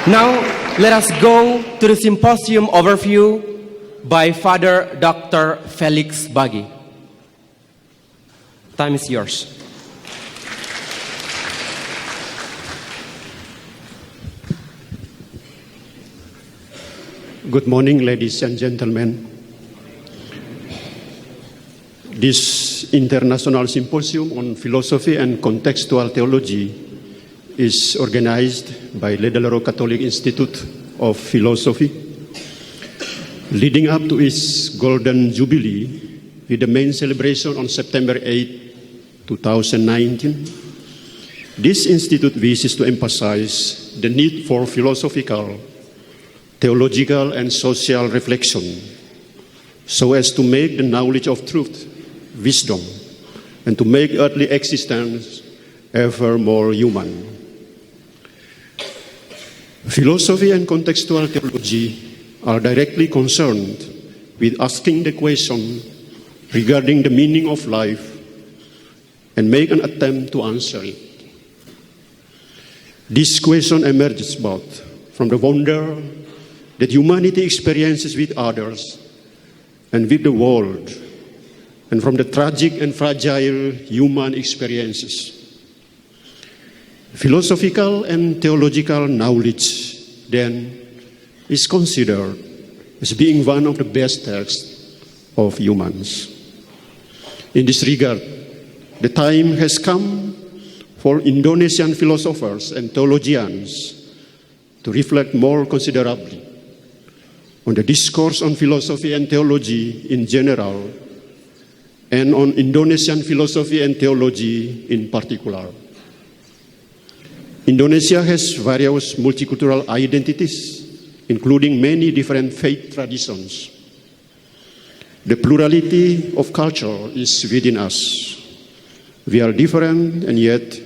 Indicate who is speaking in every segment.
Speaker 1: Now, let us go to the symposium overview by Father Dr. Felix Bagi. Time is yours.
Speaker 2: Good morning, ladies and gentlemen. This International Symposium on Philosophy and Contextual Theology is organized by Ledalero Catholic Institute of Philosophy, leading up to its Golden Jubilee with the main celebration on September 8, 2019. This institute wishes to emphasize the need for philosophical, theological, and social reflection so as to make the knowledge of truth wisdom and to make earthly existence ever more human. Philosophy and contextual theology are directly concerned with asking the question regarding the meaning of life and make an attempt to answer it. This question emerges both from the wonder that humanity experiences with others and with the world, and from the tragic and fragile human experiences. Philosophical and theological knowledge, then, is considered as being one of the best texts of humans. In this regard, the time has come for Indonesian philosophers and theologians to reflect more considerably on the discourse on philosophy and theology in general, and on Indonesian philosophy and theology in particular. Indonesia has various multicultural identities, including many different faith traditions. The plurality of culture is within us. We are different, and yet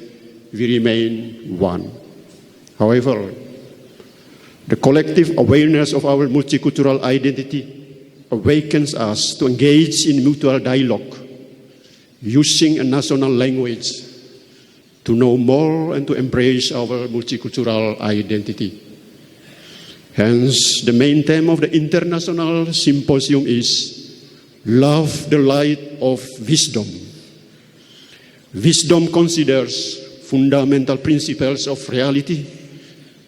Speaker 2: we remain one. However, the collective awareness of our multicultural identity awakens us to engage in mutual dialogue, using a national language to know more and to embrace our multicultural identity. Hence, the main theme of the International Symposium is Love the Light of Wisdom. Wisdom considers fundamental principles of reality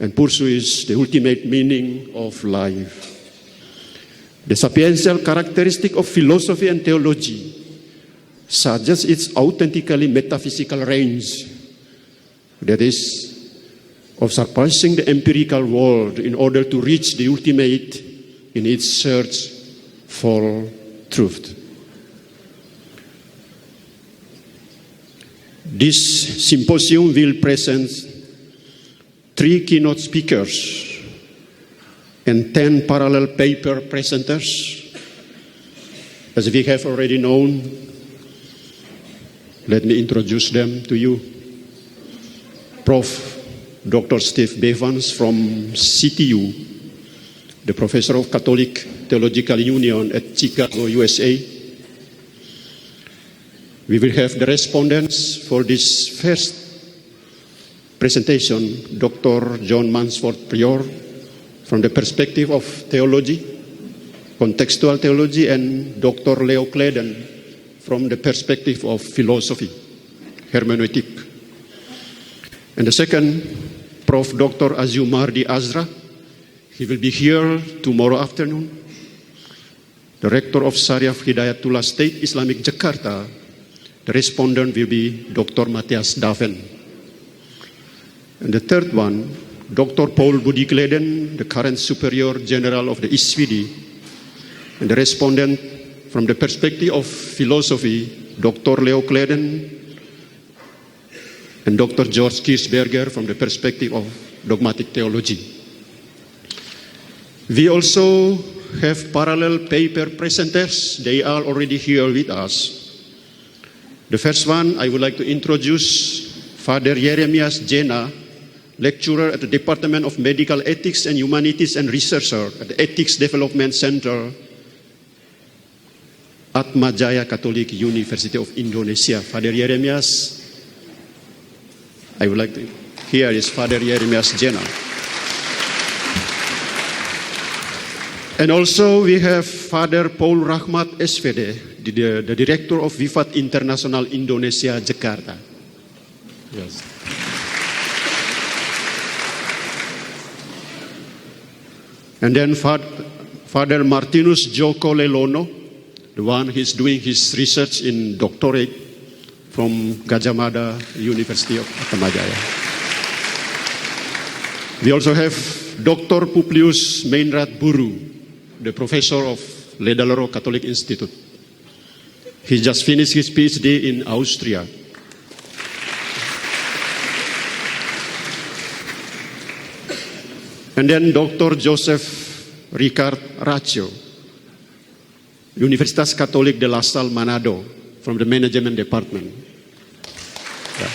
Speaker 2: and pursues the ultimate meaning of life. The sapiential characteristic of philosophy and theology suggests its authentically metaphysical range, that is, of surpassing the empirical world in order to reach the ultimate in its search for truth. This symposium will present 3 keynote speakers and 10 parallel paper presenters. As we have already known, let me introduce them to you. Prof.Dr. B.Bevans from CTU, the Professor of Catholic Theological Union at Chicago, USA. We will have the respondents for this first presentation, Dr. John Mansford Prior, from the perspective of theology, contextual theology, and Dr. Leo Clayden from the perspective of philosophy, hermeneutic. And the second, Prof.Dr. Azumardi Azra. He will be here tomorrow afternoon. The Rector of Syariah Hidayatullah State Islamic Jakarta. The respondent will be Dr. Matthias Daven. And the third one, Dr. Paul Budi Kleden, the current Superior General of the ISWIDI. And the respondent from the perspective of philosophy, Dr. Leo Kleden, and Dr. George Kirchberger from the perspective of dogmatic theology. We also have parallel paper presenters. They are already here with us. The first one, I would like to introduce Father Jeremias Jena, lecturer at the Department of Medical Ethics and Humanities and researcher at the Ethics Development Center Atma Jaya Catholic University of Indonesia. Father Jeremias, I would like to, here is Father Jeremias Jena. And also we have Father Paul Rahmat SVD, the Director of Vivat Internasional Indonesia, Jakarta. Yes. And then Father Martinus Joko Lelono, the one who's doing his research in doctorate from Gajah Mada University of Atmajaya. We also have Dr. Publius Meinrad Buru, the professor of Ledalero Catholic Institute. He just finished his PhD in Austria. And then Dr. Joseph Ricard Racio, Universitas Katolik de La Salle Manado, from the management department. Yeah.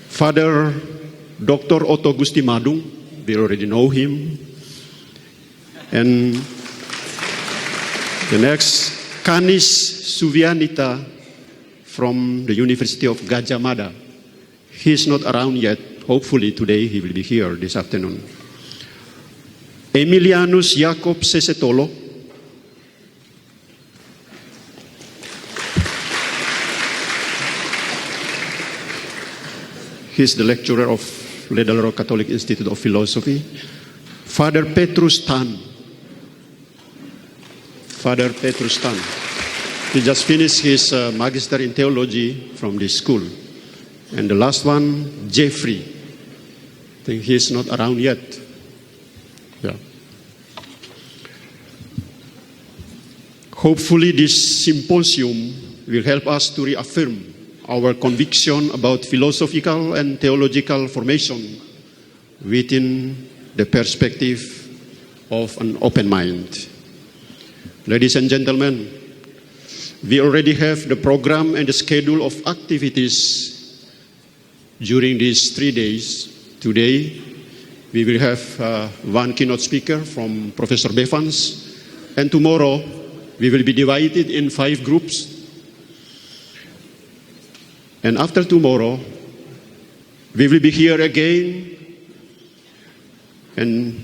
Speaker 2: Father Dr. Otto Gusti Madung, we already know him. And the next, Kanis Suvianita from the University of Gajah Mada. He is not around yet. Hopefully today he will be here this afternoon. Emilianus Jacob Sesetolo. He is the lecturer of Ledalero Catholic Institute of Philosophy. Father Petrus Tan. Father Petrus Tan. He just finished his Magister in Theology from this school. And the last one, Jeffrey. I think he is not around yet. Yeah. Hopefully this symposium will help us to reaffirm our conviction about philosophical and theological formation within the perspective of an open mind. Ladies and gentlemen, we already have the program and the schedule of activities during these 3 days. Today, we will have one keynote speaker from Professor B.Bevans, and tomorrow we will be divided in 5 groups. And after tomorrow, we will be here again, and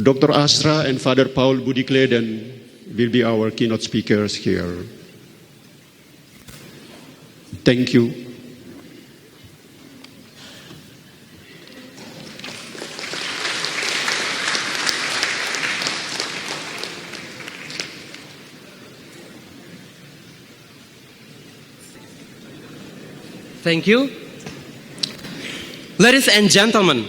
Speaker 2: Dr. Asra and Father Paul Budikleden will be our keynote speakers here. Thank you.
Speaker 1: Thank you. Ladies and gentlemen,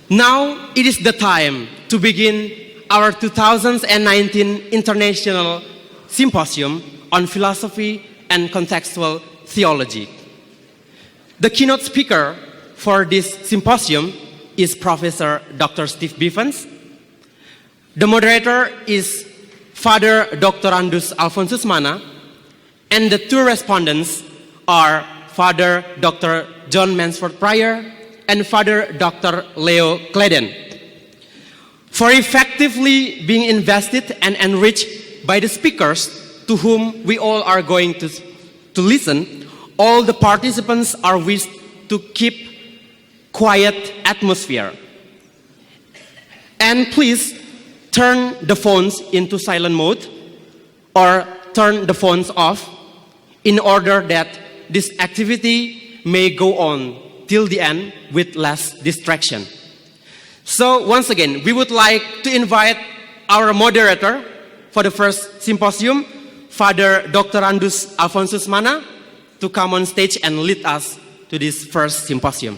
Speaker 1: now it is the time to begin our 2019 International Symposium on Philosophy and Contextual Theology. The keynote speaker for this symposium is Professor Dr. B.Bevans. The moderator is Father Dr. Alphonsus Mana, and the 2 respondents are Father Dr. John Mansford Pryor and Father Dr. Leo Kleden. For effectively being invested and enriched by the speakers to whom we all are going to listen, all the participants are wished to keep quiet atmosphere. And please turn the phones into silent mode or turn the phones off in order that this activity may go on till the end with less distraction. So once again, we would like to invite our moderator for the first symposium, Father Dr. Alphonsus Mana, to come on stage and lead us to this first symposium.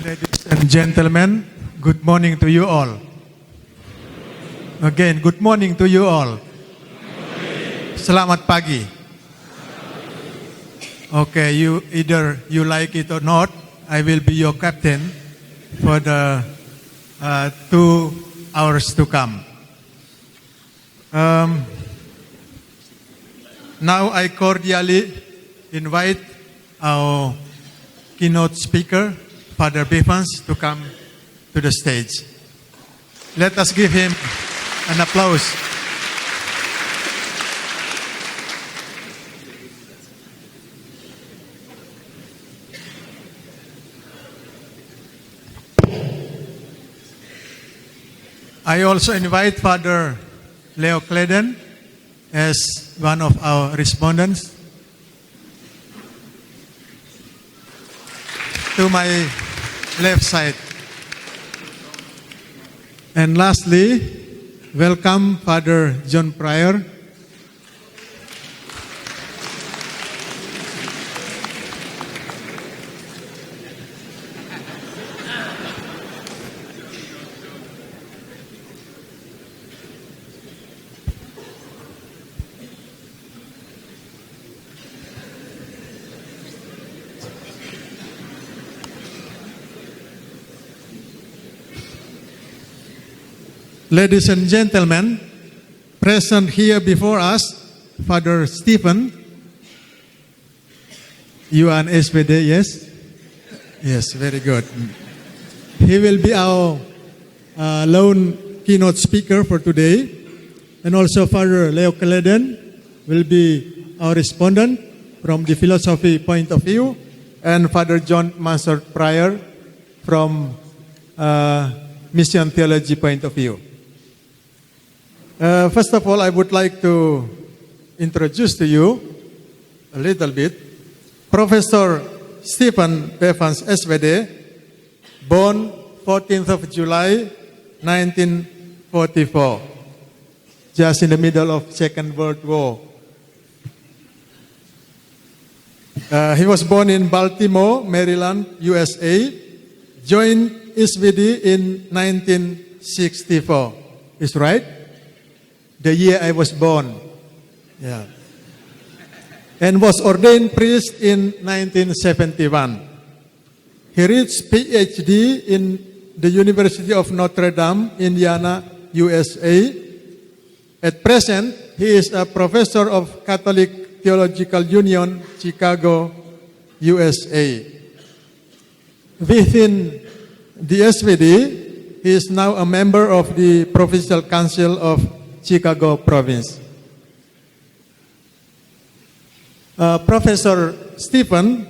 Speaker 3: Ladies and gentlemen, good morning to you all. Again, good morning to you all. Selamat pagi. Okay, either you like it or not, I will be your captain for the 2 hours to come. Now I cordially invite our keynote speaker, Father B.Bevans, to come to the stage. Let us give him an applause. I also invite Father Leo Kleden as one of our respondents. To my left side. And lastly, welcome Father John Pryor. Ladies and gentlemen, present here before us, Father Stephen. You are an SPD, yes? Yes, very good. He will be our lone keynote speaker for today. And also Father Leo Kleden will be our respondent from the philosophy point of view. And Father John Mansur Pryor from mission theology point of view. First of all, I would like to introduce to you a little bit Professor Stephen Bevans, SVD, born 14th of July, 1944, just in the middle of Second World War. He was born in Baltimore, Maryland, USA, joined SVD in 1964. Is right? The year I was born. Yeah. And was ordained priest in 1971. He reached PhD in the University of Notre Dame, Indiana, USA. At present, he is a professor of Catholic Theological Union, Chicago, USA. Within the SVD, he is now a member of the Provincial Council of Chicago Province. Professor Stephen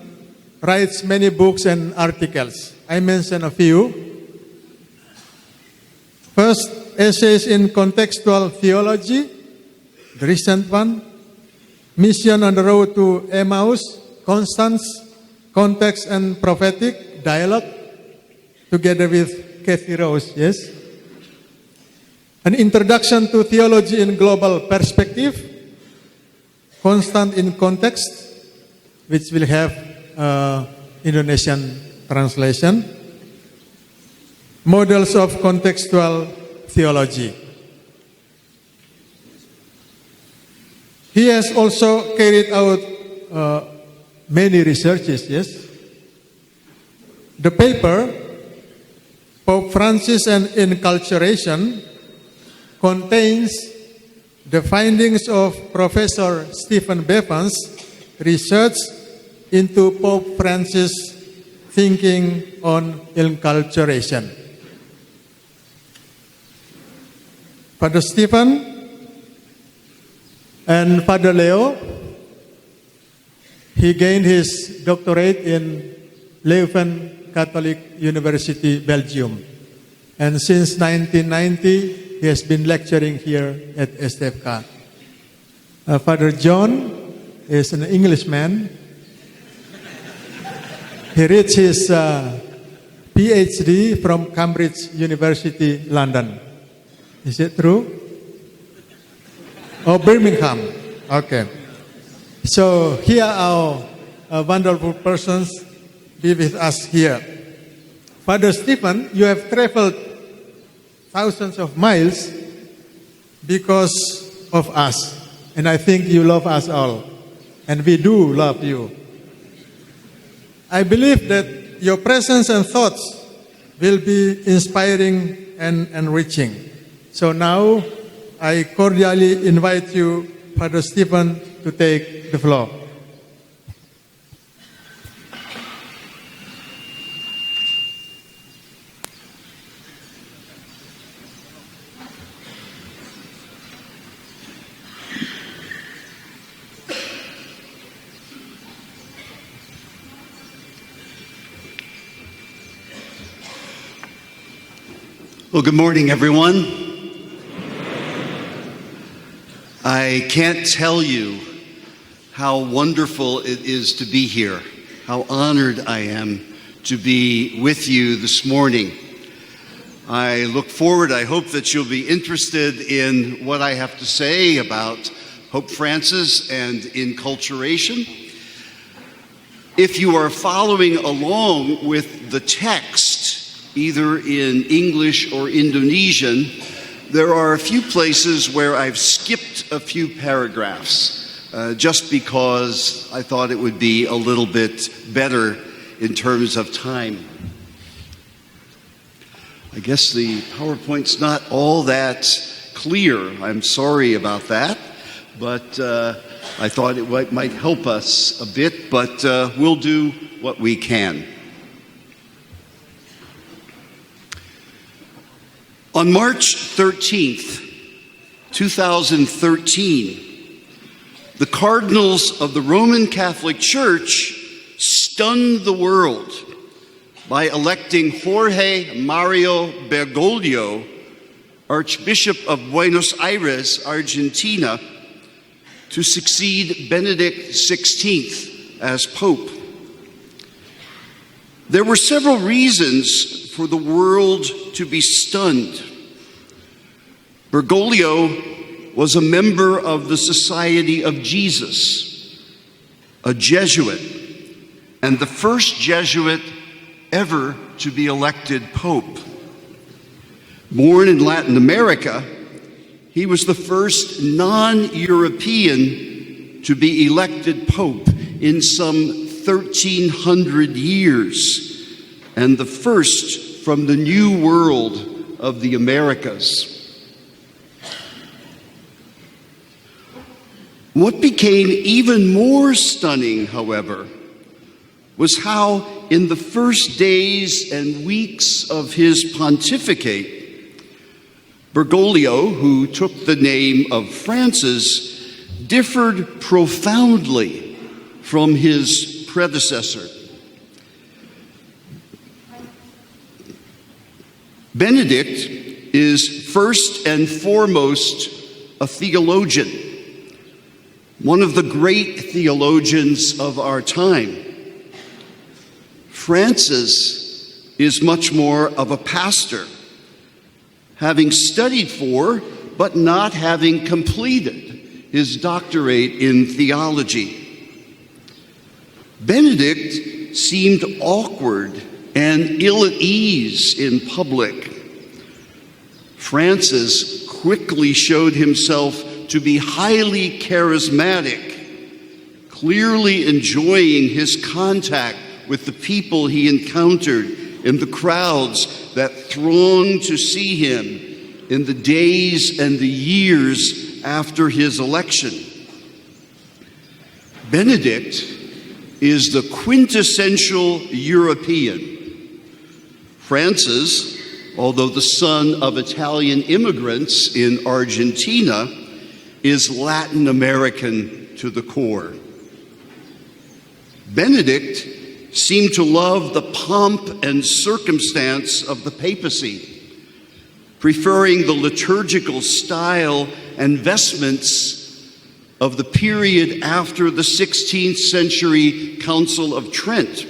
Speaker 3: writes many books and articles. I mention a few. First, essays in contextual theology, the recent one. Mission on the Road to Emmaus, Constance, Context and Prophetic, Dialogue, together with Kathy Rose, yes? An Introduction to Theology in Global Perspective, Constant in Context, which will have Indonesian translation. Models of Contextual Theology. He has also carried out many researches, yes? The paper, Pope Francis and Inculturation, contains the findings of Professor Stephen Bevans' research into Pope Francis' thinking on inculturation. Father Stephen and Father Leo, he gained his doctorate in Leuven Catholic University, Belgium. And since 1990, he has been lecturing here at STFK. Father John is an Englishman. He reached his PhD from Cambridge University, London. Is it true? Oh, Birmingham. Okay. So here are our wonderful persons be with us here. Father Stephen, you have traveled thousands of miles because of us. And I think you love us all. And we do love you. I believe that your presence and thoughts will be inspiring and enriching. So now, I cordially invite you, Father Stephen, to take the floor.
Speaker 4: Well, good morning, everyone. I can't tell you how wonderful it is to be here, how honored I am to be with you this morning. I look forward, I hope that you'll be interested in what I have to say about Pope Francis and enculturation. If you are following along with the text, either in English or Indonesian, there are a few places where I've skipped a few paragraphs, just because I thought it would be a little bit better in terms of time. I guess the PowerPoint's not all that clear. I'm sorry about that, but I thought it might help us a bit, but we'll do what we can. On March 13th, 2013, the cardinals of the Roman Catholic Church stunned the world by electing Jorge Mario Bergoglio, Archbishop of Buenos Aires, Argentina, to succeed Benedict XVI as Pope. There were several reasons for the world to be stunned. Bergoglio was a member of the Society of Jesus, a Jesuit, and the first Jesuit ever to be elected Pope. Born in Latin America, he was the first non-European to be elected Pope in some 1,300 years, and the first from the New World of the Americas. What became even more stunning, however, was how in the first days and weeks of his pontificate, Bergoglio, who took the name of Francis, differed profoundly from his predecessor. Benedict is first and foremost a theologian, one of the great theologians of our time. Francis is much more of a pastor, having studied for, but not having completed, his doctorate in theology. Benedict seemed awkward and ill at ease in public. Francis quickly showed himself to be highly charismatic, clearly enjoying his contact with the people he encountered in the crowds that thronged to see him in the days and the years after his election. Benedict is the quintessential European. Francis, although the son of Italian immigrants in Argentina, is Latin American to the core. Benedict seemed to love the pomp and circumstance of the papacy, preferring the liturgical style and vestments of the period after the 16th century Council of Trent.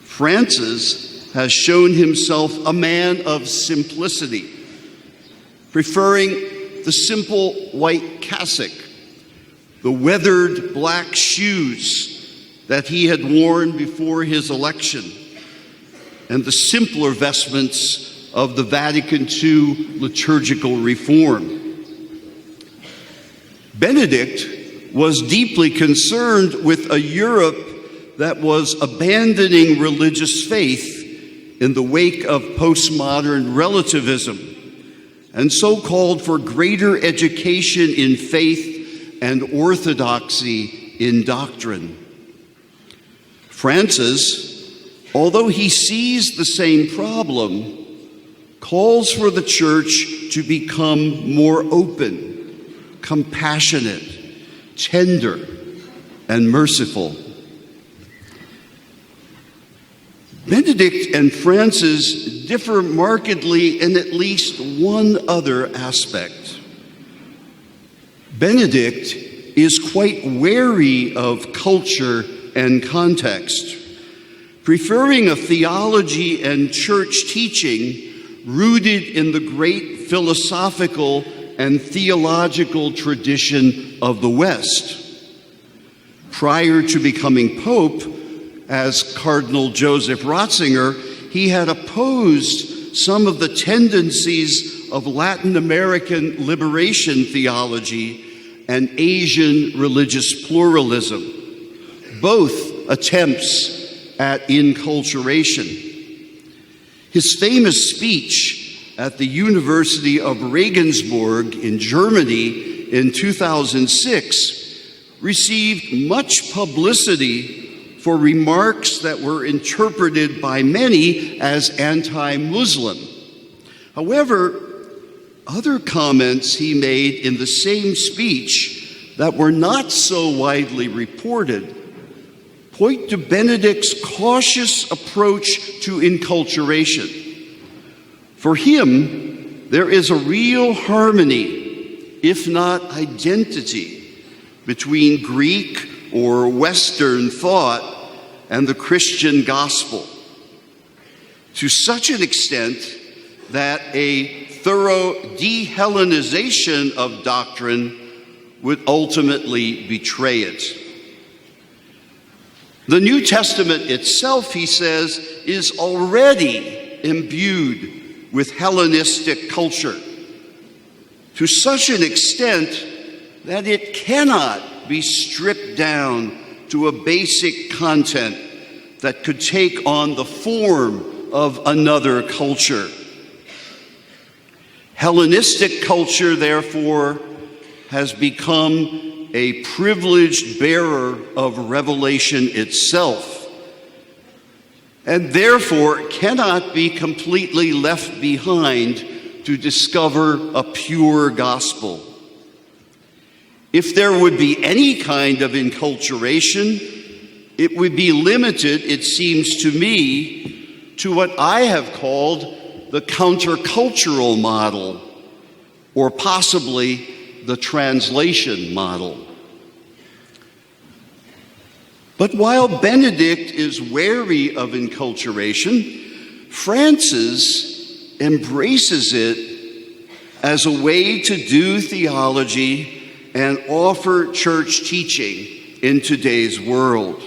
Speaker 4: Francis has shown himself a man of simplicity, preferring the simple white cassock, the weathered black shoes that he had worn before his election, and the simpler vestments of the Vatican II liturgical reform. Benedict was deeply concerned with a Europe that was abandoning religious faith in the wake of postmodern relativism, and so called for greater education in faith and orthodoxy in doctrine. Francis, although he sees the same problem, calls for the church to become more open, compassionate, tender, and merciful. Benedict and Francis differ markedly in at least one other aspect. Benedict is quite wary of culture and context, preferring a theology and church teaching rooted in the great philosophical and theological tradition of the West. Prior to becoming Pope, as Cardinal Joseph Ratzinger, he had opposed some of the tendencies of Latin American liberation theology and Asian religious pluralism, both attempts at inculturation. His famous speech at the University of Regensburg in Germany in 2006 received much publicity for remarks that were interpreted by many as anti-Muslim. However, other comments he made in the same speech that were not so widely reported point to Benedict's cautious approach to enculturation. For him, there is a real harmony, if not identity, between Greek or Western thought and the Christian gospel, to such an extent that a thorough de-Hellenization of doctrine would ultimately betray it. The New Testament itself, he says, is already imbued with Hellenistic culture, to such an extent that it cannot be stripped down to a basic content that could take on the form of another culture. Hellenistic culture, therefore, has become a privileged bearer of revelation itself, and therefore cannot be completely left behind to discover a pure gospel. If there would be any kind of enculturation, it would be limited, it seems to me, to what I have called the countercultural model, or possibly the translation model. But while Benedict is wary of enculturation, Francis embraces it as a way to do theology and offer church teaching in today's world.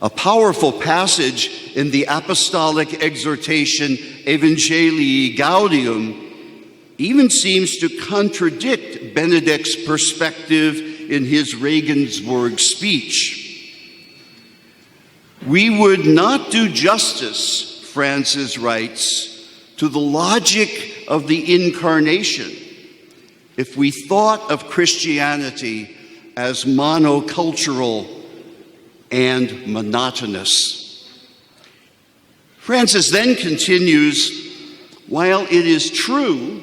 Speaker 4: A powerful passage in the apostolic exhortation Evangelii Gaudium even seems to contradict Benedict's perspective in his Regensburg speech. We would not do justice, Francis writes, to the logic of the incarnation if we thought of Christianity as monocultural and monotonous. Francis then continues, while it is true,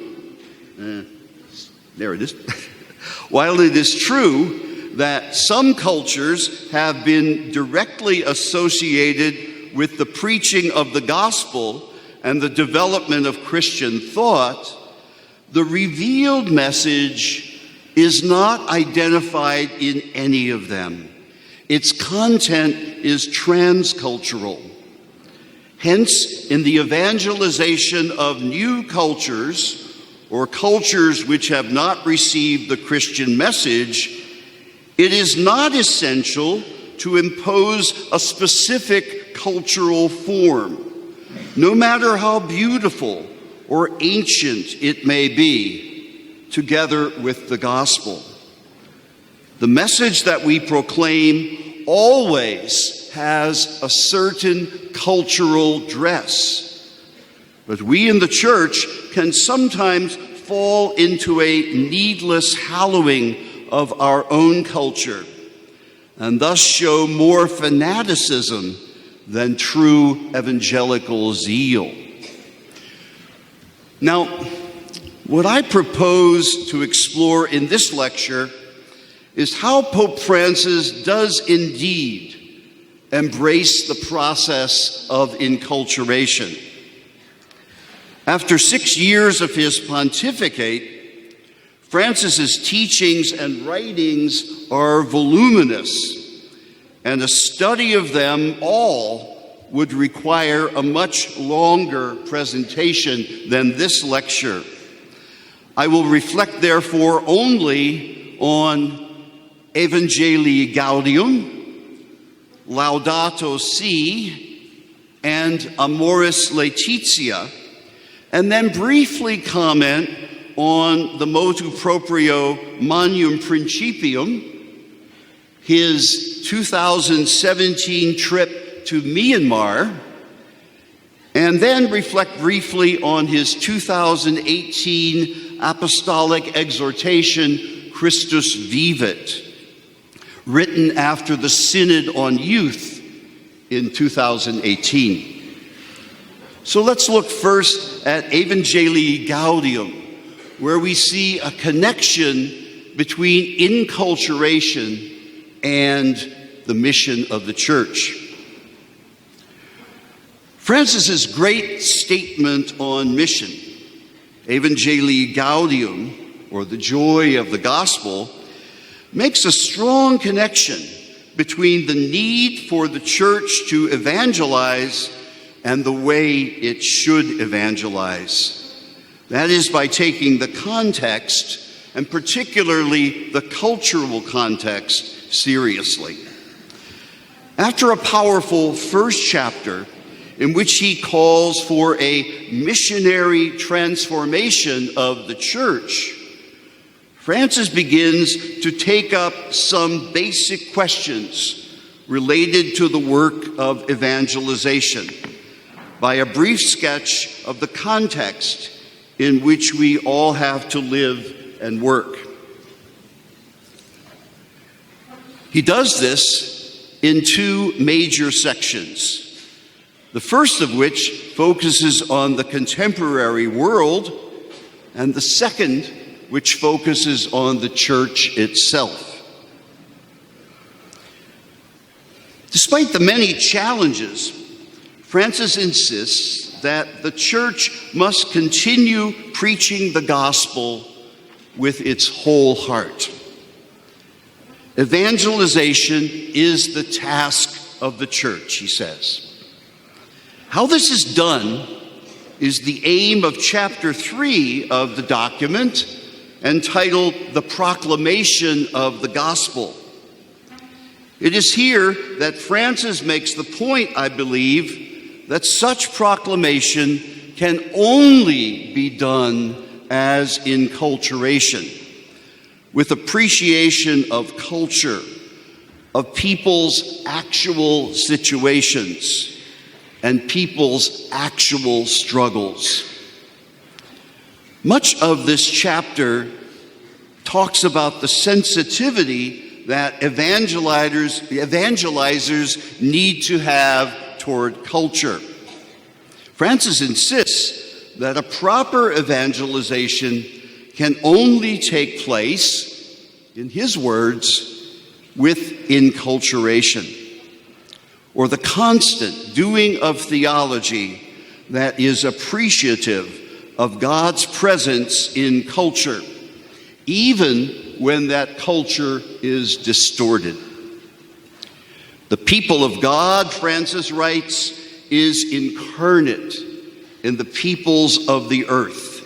Speaker 4: while it is true that some cultures have been directly associated with the preaching of the gospel and the development of Christian thought, the revealed message is not identified in any of them. Its content is transcultural. Hence, in the evangelization of new cultures, or cultures which have not received the Christian message, it is not essential to impose a specific cultural form, no matter how beautiful or ancient it may be, together with the gospel. The message that we proclaim always has a certain cultural dress. But we in the church can sometimes fall into a needless hallowing of our own culture, and thus show more fanaticism than true evangelical zeal. Now, what I propose to explore in this lecture is how Pope Francis does indeed embrace the process of enculturation. After 6 years of his pontificate, Francis's teachings and writings are voluminous, and a study of them all would require a much longer presentation than this lecture. I will reflect, therefore, only on Evangelii Gaudium, Laudato Si, and Amoris Laetitia, and then briefly comment on the motu proprio Magnum Principium, his 2017 trip to Myanmar, and then reflect briefly on his 2018 apostolic exhortation, Christus Vivit, written after the Synod on Youth in 2018. So let's look first at Evangelii Gaudium, where we see a connection between enculturation and the mission of the church. Francis's great statement on mission, Evangelii Gaudium, or the joy of the gospel, makes a strong connection between the need for the church to evangelize and the way it should evangelize. That is, by taking the context, and particularly the cultural context, seriously. After a powerful first chapter in which he calls for a missionary transformation of the church, Francis begins to take up some basic questions related to the work of evangelization by a brief sketch of the context in which we all have to live and work. He does this in two major sections, the first of which focuses on the contemporary world, and the second which focuses on the church itself. Despite the many challenges, Francis insists that the church must continue preaching the gospel with its whole heart. Evangelization is the task of the church, he says. How this is done is the aim of chapter 3 of the document, entitled The Proclamation of the Gospel. It is here that Francis makes the point, I believe, that such proclamation can only be done as enculturation, with appreciation of culture, of people's actual situations, and people's actual struggles. Much of this chapter talks about the sensitivity that evangelizers need to have toward culture. Francis insists that a proper evangelization can only take place, in his words, with enculturation, or the constant doing of theology that is appreciative of God's presence in culture, even when that culture is distorted. The people of God, Francis writes, is incarnate in the peoples of the earth,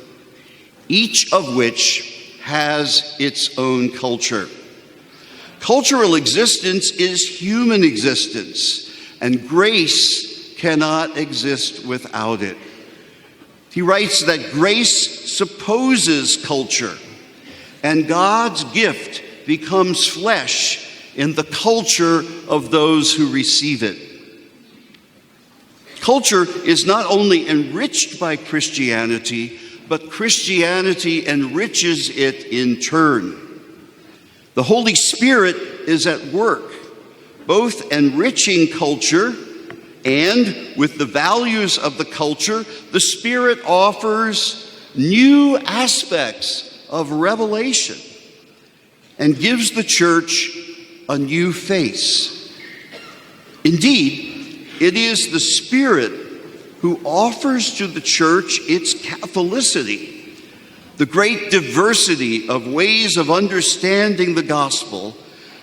Speaker 4: each of which has its own culture. Cultural existence is human existence, and grace cannot exist without it. He writes that grace supposes culture, and God's gift becomes flesh in the culture of those who receive it. Culture is not only enriched by Christianity, but Christianity enriches it in turn. The Holy Spirit is at work, both enriching culture and with the values of the culture, the Spirit offers new aspects of revelation and gives the church a new face. Indeed, it is the Spirit who offers to the church its Catholicity, the great diversity of ways of understanding the gospel,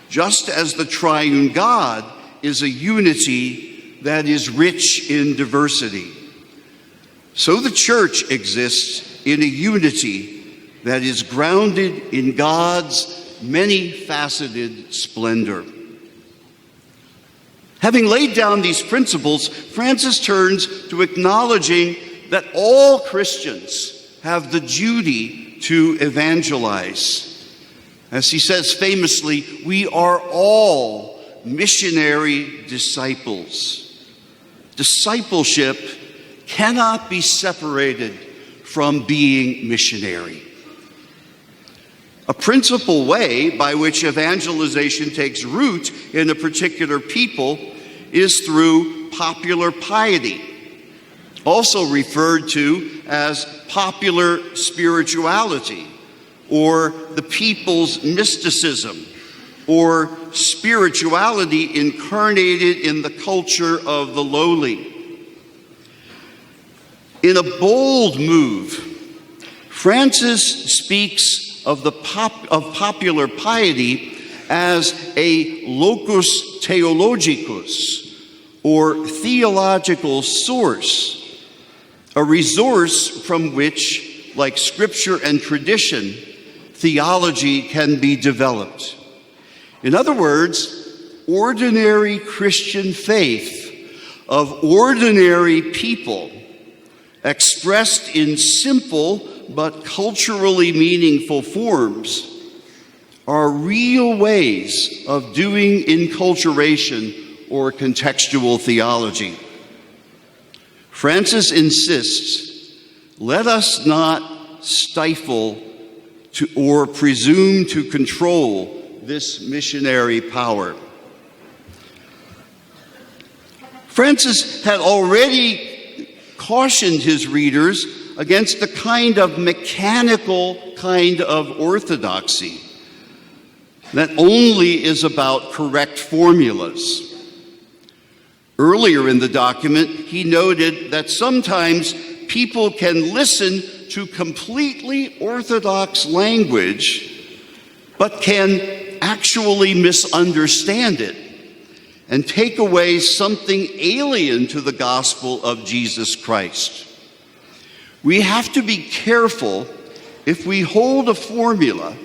Speaker 4: just as the triune God is a unity that is rich in diversity. So the church exists in a unity that is grounded in God's many-faceted splendor. Having laid down these principles, Francis turns to acknowledging that all Christians have the duty to evangelize. As he says famously, we are all missionary disciples. Discipleship cannot be separated from being missionary. A principal way by which evangelization takes root in a particular people is through popular piety, also referred to as popular spirituality, or the people's mysticism, or spirituality incarnated in the culture of the lowly. In a bold move, Francis speaks of popular piety as a locus theologicus, or theological source, a resource from which, like scripture and tradition, theology can be developed. In other words, ordinary Christian faith of ordinary people, expressed in simple but culturally meaningful forms, are real ways of doing enculturation or contextual theology. Francis insists, let us not stifle or presume to control this missionary power. Francis had already cautioned his readers against a kind of mechanical kind of orthodoxy that only is about correct formulas. Earlier in the document, he noted that sometimes people can listen to completely orthodox language, but can actually misunderstand it and take away something alien to the gospel of Jesus Christ. We have to be careful, if we hold a formula,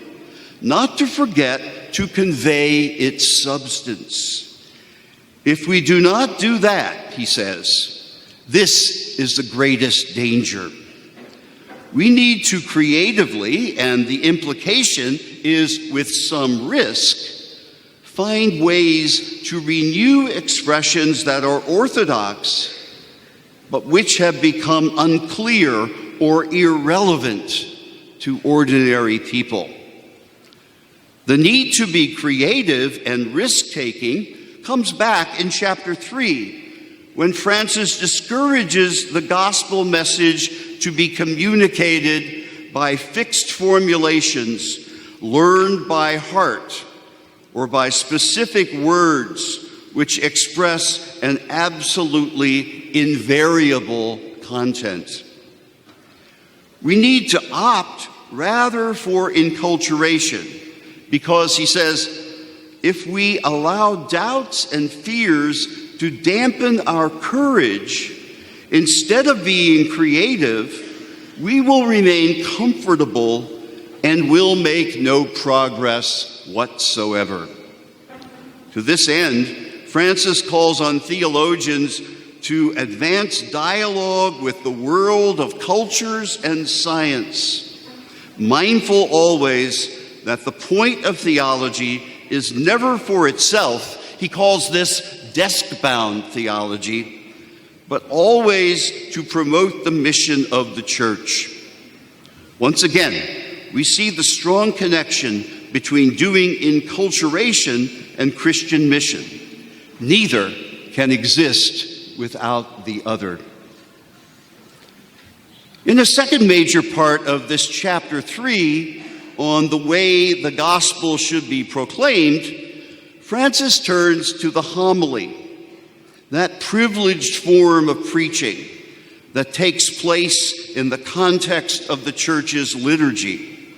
Speaker 4: not to forget to convey its substance. If we do not do that, he says, this is the greatest danger. We need to creatively, and the implication is with some risk, find ways to renew expressions that are orthodox, but which have become unclear or irrelevant to ordinary people. The need to be creative and risk-taking comes back in chapter 3, when Francis discourages the gospel message to be communicated by fixed formulations learned by heart or by specific words which express an absolutely invariable content. We need to opt rather for enculturation, because he says, if we allow doubts and fears to dampen our courage, instead of being creative, we will remain comfortable and will make no progress whatsoever. To this end, Francis calls on theologians to advance dialogue with the world of cultures and science, mindful always that the point of theology is never for itself. He calls this desk-bound theology, but always to promote the mission of the church. Once again, we see the strong connection between doing enculturation and Christian mission. Neither can exist without the other. In the second major part of this chapter 3, on the way the gospel should be proclaimed, Francis turns to the homily, that privileged form of preaching that takes place in the context of the church's liturgy.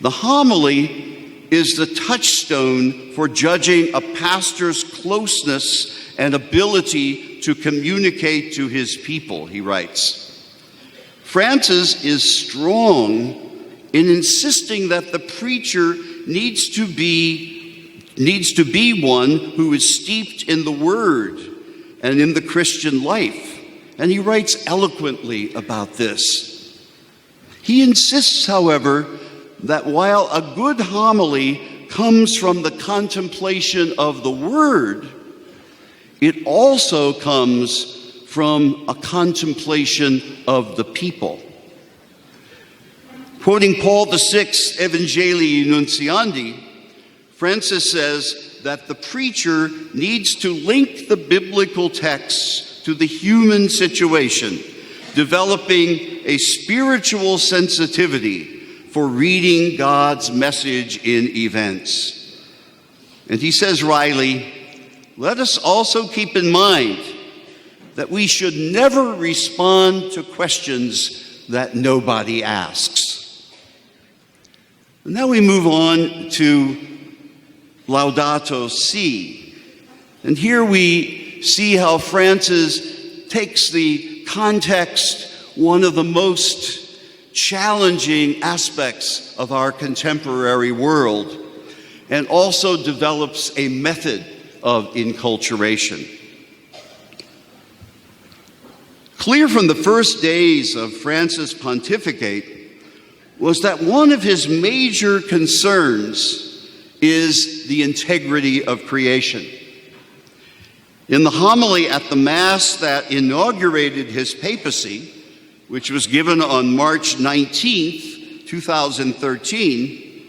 Speaker 4: The homily is the touchstone for judging a pastor's closeness and ability to communicate to his people, he writes. Francis is strong in insisting that the preacher needs to be one who is steeped in the Word and in the Christian life. And he writes eloquently about this. He insists, however, that while a good homily comes from the contemplation of the Word, it also comes from a contemplation of the people. Quoting Paul VI, Evangelii Nuntiandi, Francis says that the preacher needs to link the biblical texts to the human situation, developing a spiritual sensitivity for reading God's message in events. And he says wryly, let us also keep in mind that we should never respond to questions that nobody asks. And now we move on to Laudato Si. And here we see how Francis takes the context, one of the most challenging aspects of our contemporary world, and also develops a method of enculturation. Clear from the first days of Francis' pontificate was that one of his major concerns is the integrity of creation. In the homily at the Mass that inaugurated his papacy, which was given on March 19th, 2013,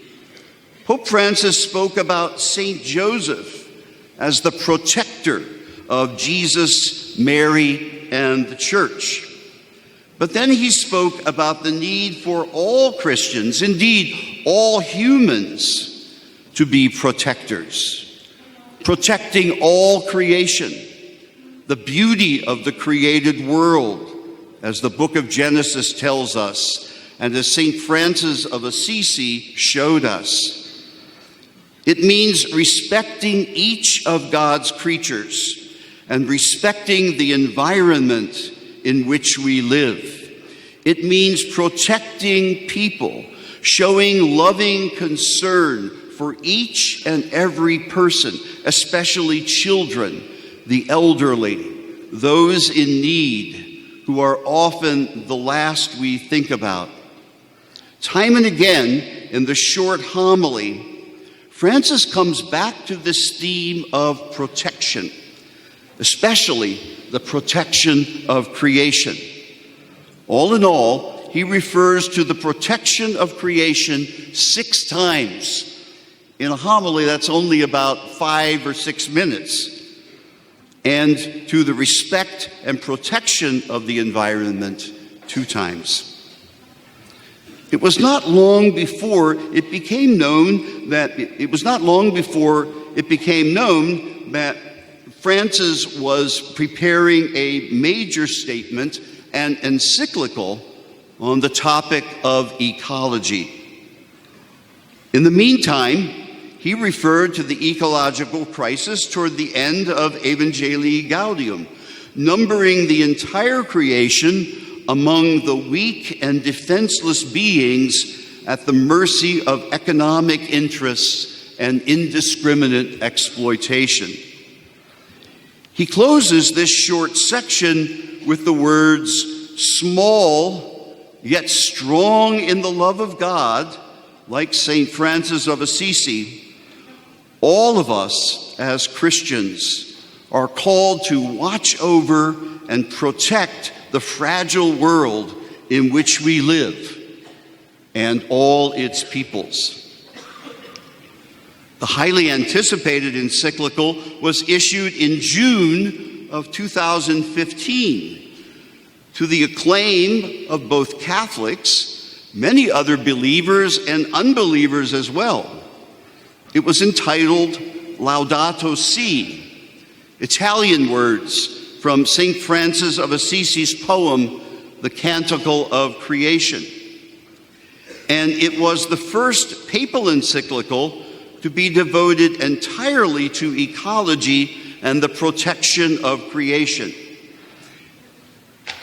Speaker 4: Pope Francis spoke about Saint Joseph as the protector of Jesus, Mary, and the Church. But then he spoke about the need for all Christians, indeed all humans, to be protectors, protecting all creation, the beauty of the created world, as the book of Genesis tells us, and as St. Francis of Assisi showed us. It means respecting each of God's creatures and respecting the environment in which we live. It means protecting people, showing loving concern for each and every person, especially children, the elderly, those in need, who are often the last we think about. Time and again, in the short homily, Francis comes back to this theme of protection, especially the protection of creation. All in all, he refers to the protection of creation 6 times. In a homily, that's only about 5 or 6 minutes. And to the respect and protection of the environment 2 times. It was not long before it became known that Francis was preparing a major statement and encyclical on the topic of ecology. In the meantime, he referred to the ecological crisis toward the end of Evangelii Gaudium, numbering the entire creation among the weak and defenseless beings at the mercy of economic interests and indiscriminate exploitation. He closes this short section with the words, "Small, yet strong in the love of God, like St. Francis of Assisi, all of us as Christians are called to watch over and protect the fragile world in which we live and all its peoples. The highly anticipated encyclical was issued in June of 2015 to the acclaim of both Catholics, many other believers and unbelievers as well. It was entitled Laudato Si', Italian words from St. Francis of Assisi's poem, The Canticle of Creation. And it was the first papal encyclical to be devoted entirely to ecology and the protection of creation.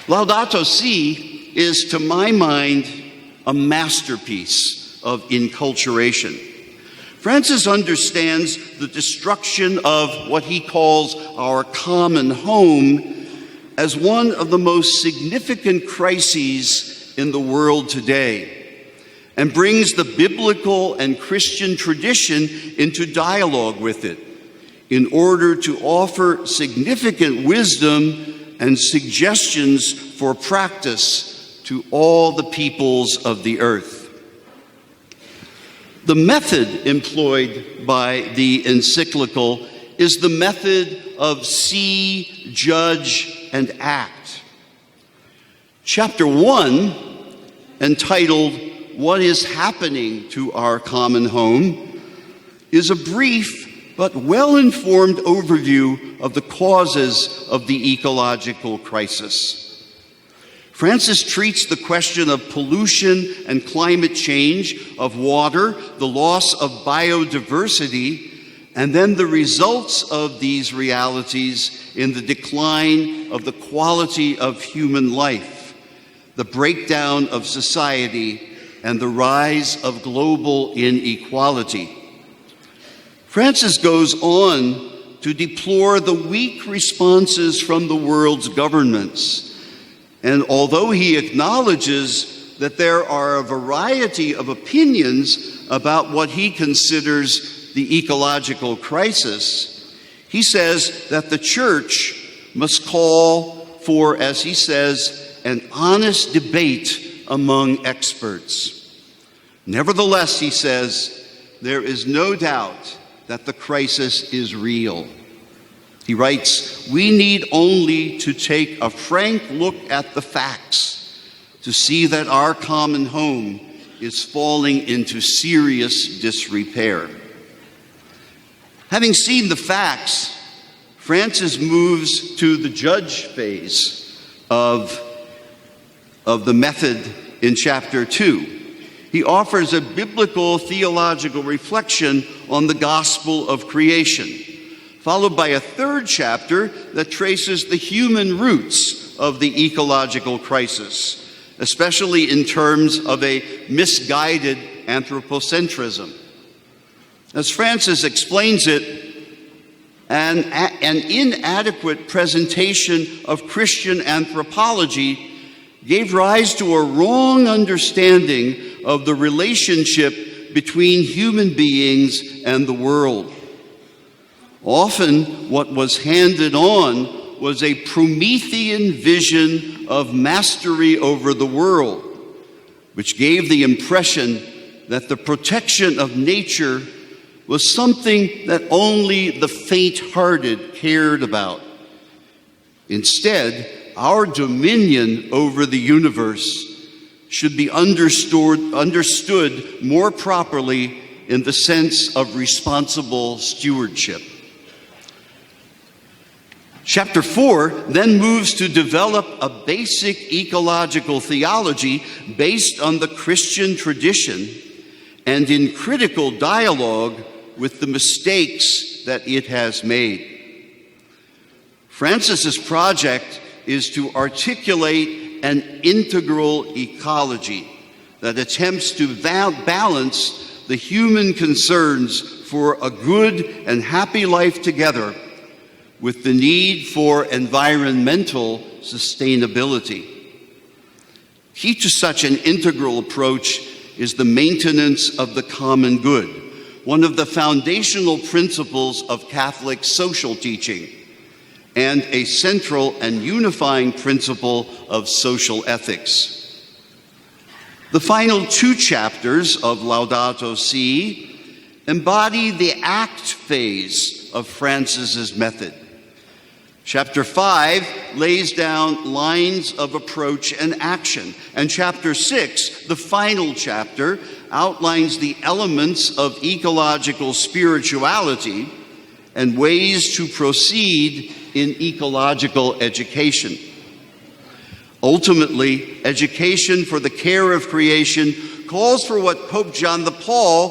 Speaker 4: Laudato Si' is, to my mind, a masterpiece of enculturation. Francis understands the destruction of what he calls our common home as one of the most significant crises in the world today, and brings the biblical and Christian tradition into dialogue with it in order to offer significant wisdom and suggestions for practice to all the peoples of the earth. The method employed by the encyclical is the method of see, judge, and act. Chapter 1, entitled What is Happening to Our Common Home, is a brief but well-informed overview of the causes of the ecological crisis. Francis treats the question of pollution and climate change, of water, the loss of biodiversity, and then the results of these realities in the decline of the quality of human life, the breakdown of society, and the rise of global inequality. Francis goes on to deplore the weak responses from the world's governments. And although he acknowledges that there are a variety of opinions about what he considers the ecological crisis, he says that the church must call for, as he says, an honest debate among experts. Nevertheless, he says, there is no doubt that the crisis is real. He writes, we need only to take a frank look at the facts to see that our common home is falling into serious disrepair. Having seen the facts, Francis moves to the judge phase of the method in chapter 2. He offers a biblical theological reflection on the gospel of creation, followed by a third chapter that traces the human roots of the ecological crisis, especially in terms of a misguided anthropocentrism. As Francis explains it, an inadequate presentation of Christian anthropology gave rise to a wrong understanding of the relationship between human beings and the world. Often, what was handed on was a Promethean vision of mastery over the world, which gave the impression that the protection of nature was something that only the faint-hearted cared about. Instead, our dominion over the universe should be understood more properly in the sense of responsible stewardship. Chapter 4 then moves to develop a basic ecological theology based on the Christian tradition and in critical dialogue with the mistakes that it has made. Francis's project is to articulate an integral ecology that attempts to balance the human concerns for a good and happy life together with the need for environmental sustainability. Key to such an integral approach is the maintenance of the common good, one of the foundational principles of Catholic social teaching, and a central and unifying principle of social ethics. The final two chapters of Laudato Si embody the act phase of Francis's method. Chapter 5 lays down lines of approach and action, and chapter 6, the final chapter, outlines the elements of ecological spirituality and ways to proceed in ecological education. Ultimately, education for the care of creation calls for what Pope John Paul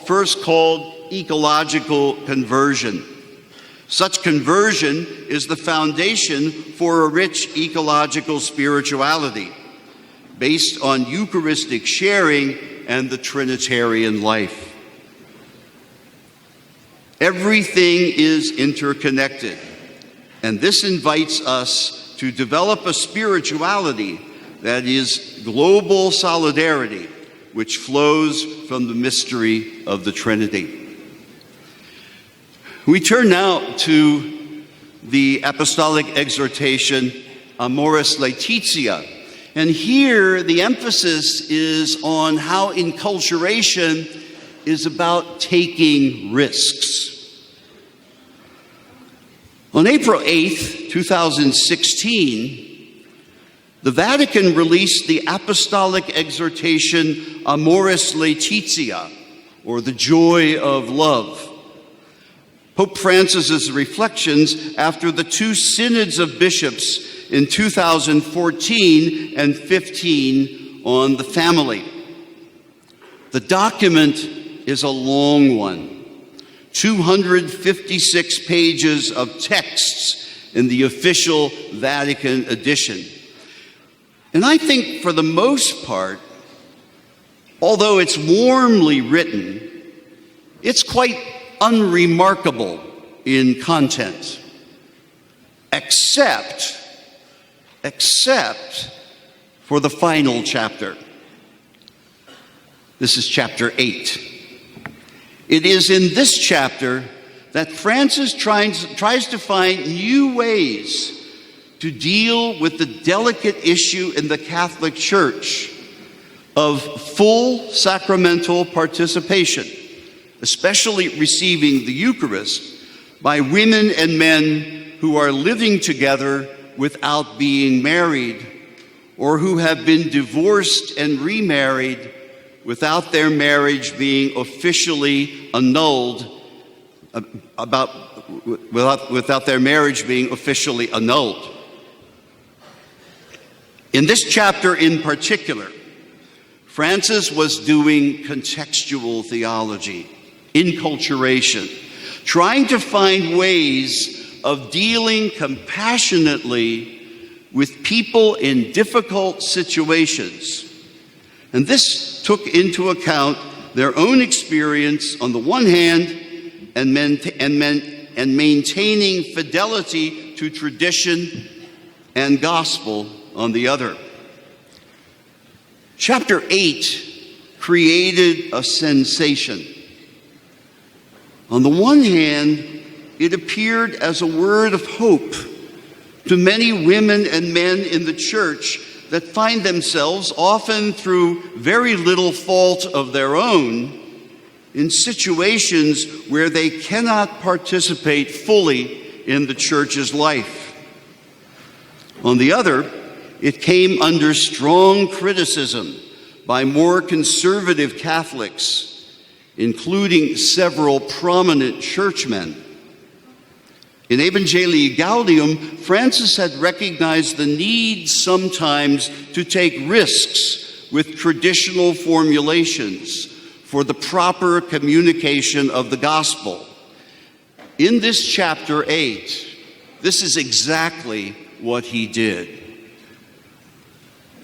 Speaker 4: first called ecological conversion. Such conversion is the foundation for a rich ecological spirituality based on Eucharistic sharing and the Trinitarian life. Everything is interconnected, and this invites us to develop a spirituality that is global solidarity, which flows from the mystery of the Trinity. We turn now to the apostolic exhortation Amoris Laetitia. And here the emphasis is on how enculturation is about taking risks. On April 8th, 2016, the Vatican released the apostolic exhortation Amoris Laetitia, or the joy of love. Pope Francis's reflections after the two synods of bishops in 2014 and 15 on the family. The document is a long one, 256 pages of texts in the official Vatican edition. And I think for the most part, although it's warmly written, it's quite unremarkable in content, except for the final chapter. This is chapter 8. It is in this chapter that Francis tries to find new ways to deal with the delicate issue in the Catholic Church of full sacramental participation, especially receiving the Eucharist, by women and men who are living together without being married, or who have been divorced and remarried without their marriage being officially annulled, without their marriage being officially annulled. In this chapter in particular, Francis was doing contextual theology, enculturation, trying to find ways of dealing compassionately with people in difficult situations. And this took into account their own experience on the one hand and maintaining fidelity to tradition and gospel on the other. Chapter 8 created a sensation. On the one hand, it appeared as a word of hope to many women and men in the church that find themselves, often through very little fault of their own, in situations where they cannot participate fully in the church's life. On the other, it came under strong criticism by more conservative Catholics, including several prominent churchmen. In Evangelii Gaudium, Francis had recognized the need sometimes to take risks with traditional formulations for the proper communication of the gospel. In this chapter 8, this is exactly what he did.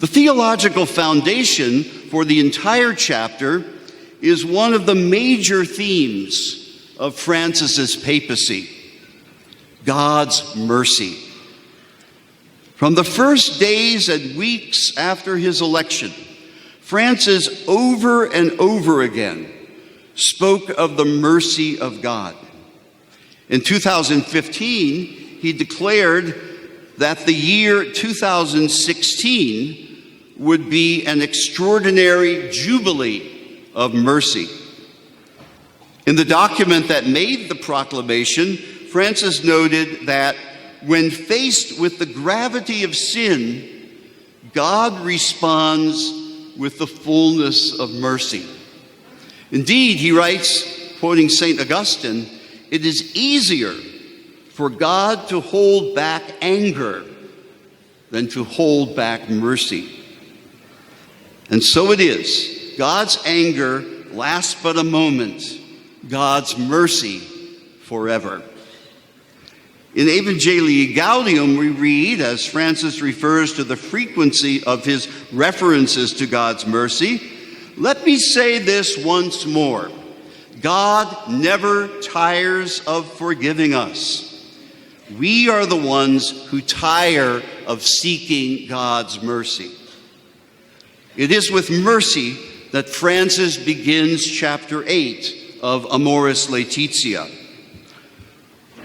Speaker 4: The theological foundation for the entire chapter is one of the major themes of Francis's papacy: God's mercy. From the first days and weeks after his election, Francis over and over again spoke of the mercy of God. In 2015, he declared that the year 2016 would be an extraordinary jubilee of mercy. In the document that made the proclamation, Francis noted that when faced with the gravity of sin, God responds with the fullness of mercy. Indeed, he writes, quoting St. Augustine, "It is easier for God to hold back anger than to hold back mercy." And so it is. God's anger lasts but a moment, God's mercy forever. In Evangelii Gaudium, we read, as Francis refers to the frequency of his references to God's mercy, "Let me say this once more. God never tires of forgiving us. We are the ones who tire of seeking God's mercy." It is with mercy that Francis begins chapter 8 of Amoris Laetitia.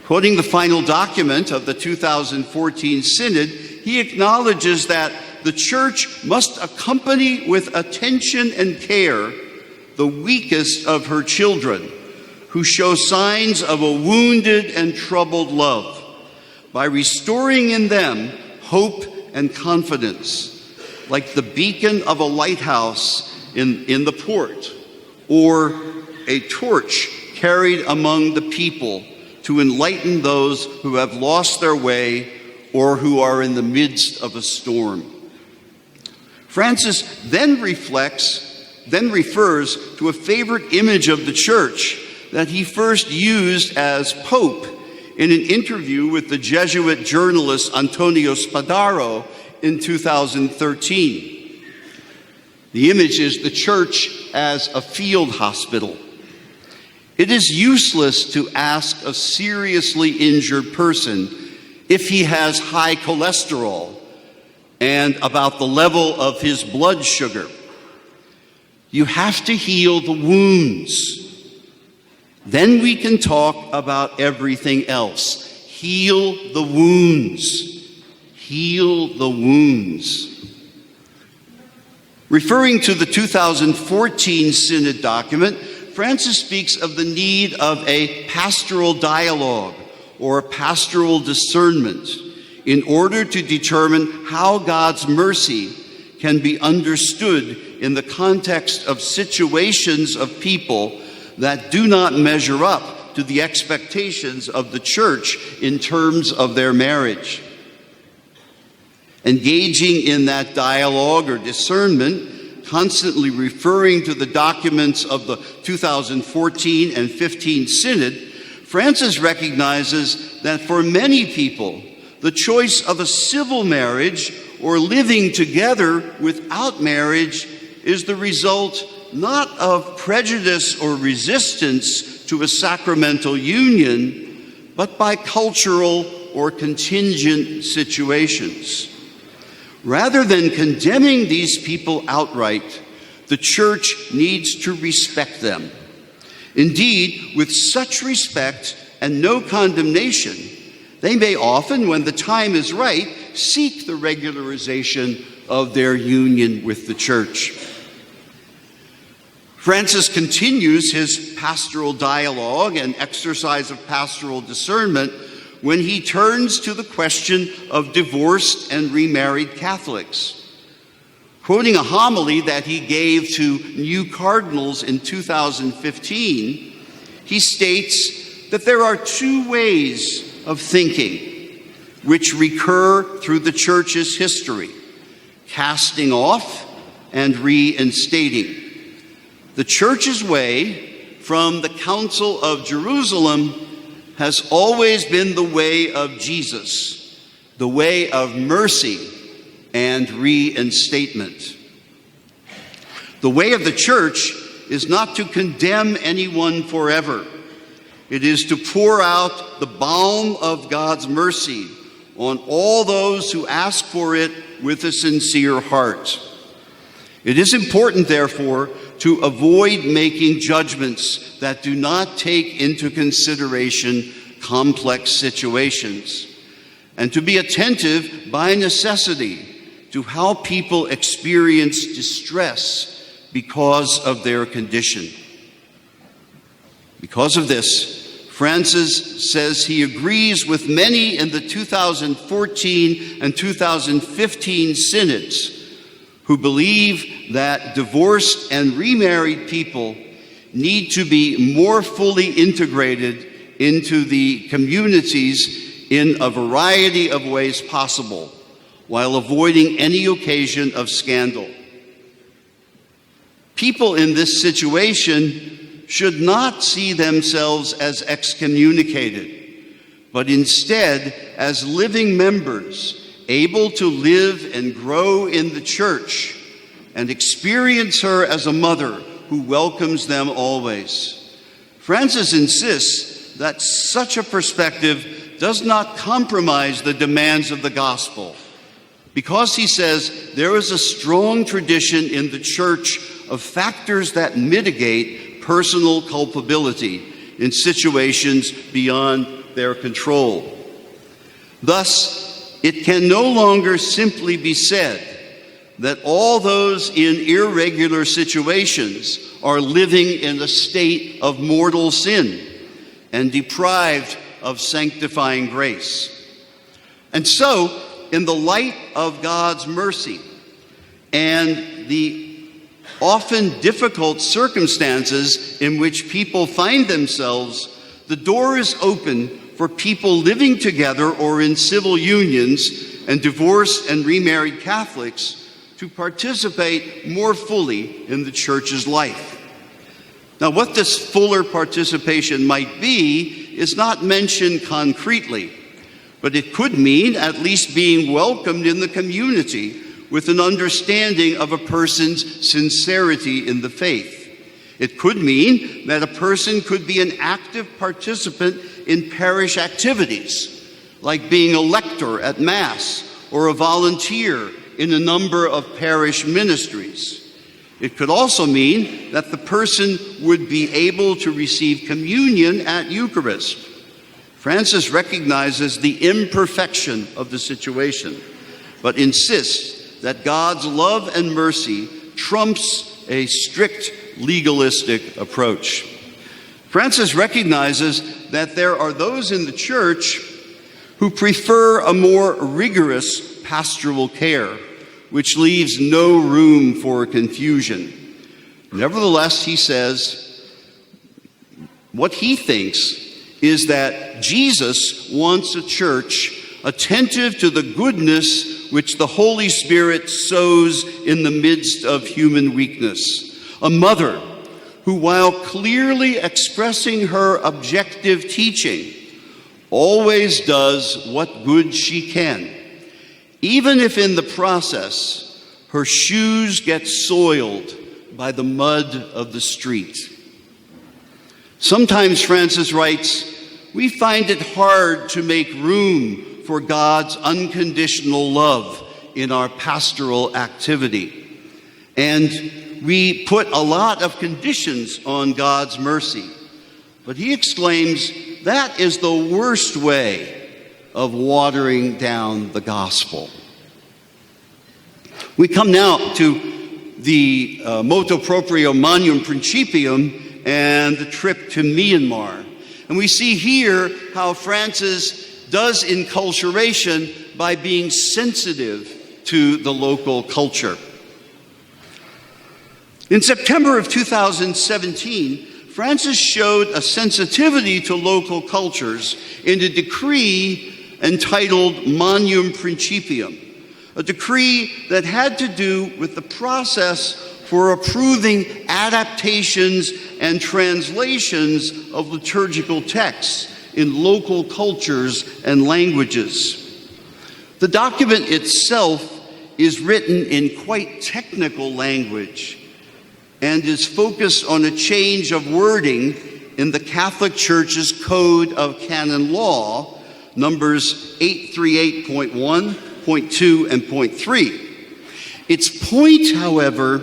Speaker 4: Quoting the final document of the 2014 Synod, he acknowledges that the Church must accompany with attention and care the weakest of her children, who show signs of a wounded and troubled love, by restoring in them hope and confidence, like the beacon of a lighthouse in the port, or a torch carried among the people to enlighten those who have lost their way or who are in the midst of a storm. Francis then refers to a favorite image of the Church that he first used as Pope in an interview with the Jesuit journalist Antonio Spadaro in 2013. The image is the Church as a field hospital. It is useless to ask a seriously injured person if he has high cholesterol and about the level of his blood sugar. You have to heal the wounds. Then we can talk about everything else. Heal the wounds. Heal the wounds. Referring to the 2014 Synod document, Francis speaks of the need of a pastoral dialogue or pastoral discernment in order to determine how God's mercy can be understood in the context of situations of people that do not measure up to the expectations of the Church in terms of their marriage. Engaging in that dialogue or discernment, constantly referring to the documents of the 2014 and 15 Synod, Francis recognizes that for many people, the choice of a civil marriage or living together without marriage is the result not of prejudice or resistance to a sacramental union, but by cultural or contingent situations. Rather than condemning these people outright, the Church needs to respect them. Indeed, with such respect and no condemnation, they may often, when the time is right, seek the regularization of their union with the Church. Francis continues his pastoral dialogue and exercise of pastoral discernment when he turns to the question of divorced and remarried Catholics. Quoting a homily that he gave to new cardinals in 2015, he states that there are two ways of thinking which recur through the Church's history: casting off and reinstating. The Church's way from the Council of Jerusalem has always been the way of Jesus, the way of mercy and reinstatement. The way of the Church is not to condemn anyone forever. It is to pour out the balm of God's mercy on all those who ask for it with a sincere heart. It is important, therefore, to avoid making judgments that do not take into consideration complex situations, and to be attentive by necessity to how people experience distress because of their condition. Because of this, Francis says he agrees with many in the 2014 and 2015 synods who believe that divorced and remarried people need to be more fully integrated into the communities in a variety of ways possible, while avoiding any occasion of scandal. People in this situation should not see themselves as excommunicated, but instead as living members able to live and grow in the church and experience her as a mother who welcomes them always. Francis insists that such a perspective does not compromise the demands of the gospel, because he says there is a strong tradition in the church of factors that mitigate personal culpability in situations beyond their control. Thus, it can no longer simply be said that all those in irregular situations are living in a state of mortal sin and deprived of sanctifying grace. And so, in the light of God's mercy and the often difficult circumstances in which people find themselves, the door is open for people living together or in civil unions and divorced and remarried Catholics to participate more fully in the church's life. Now, what this fuller participation might be is not mentioned concretely, but it could mean at least being welcomed in the community with an understanding of a person's sincerity in the faith. It could mean that a person could be an active participant in parish activities, like being a lector at Mass or a volunteer in a number of parish ministries. It could also mean that the person would be able to receive communion at Eucharist. Francis recognizes the imperfection of the situation, but insists that God's love and mercy trumps a strict legalistic approach. Francis recognizes that there are those in the church who prefer a more rigorous pastoral care, which leaves no room for confusion. Nevertheless, he says, what he thinks is that Jesus wants a church attentive to the goodness which the Holy Spirit sows in the midst of human weakness. A mother who, while clearly expressing her objective teaching, always does what good she can, even if in the process her shoes get soiled by the mud of the street. Sometimes, Francis writes, we find it hard to make room for God's unconditional love in our pastoral activity. And we put a lot of conditions on God's mercy. But he exclaims, that is the worst way of watering down the gospel. We come now to the motu proprio Magnum Principium and the trip to Myanmar. And we see here how Francis does enculturation by being sensitive to the local culture. In September of 2017, Francis showed a sensitivity to local cultures in a decree entitled Magnum Principium, a decree that had to do with the process for approving adaptations and translations of liturgical texts in local cultures and languages. The document itself is written in quite technical language and is focused on a change of wording in the Catholic Church's Code of Canon Law, numbers 838.1, .2, and .3. Its point, however,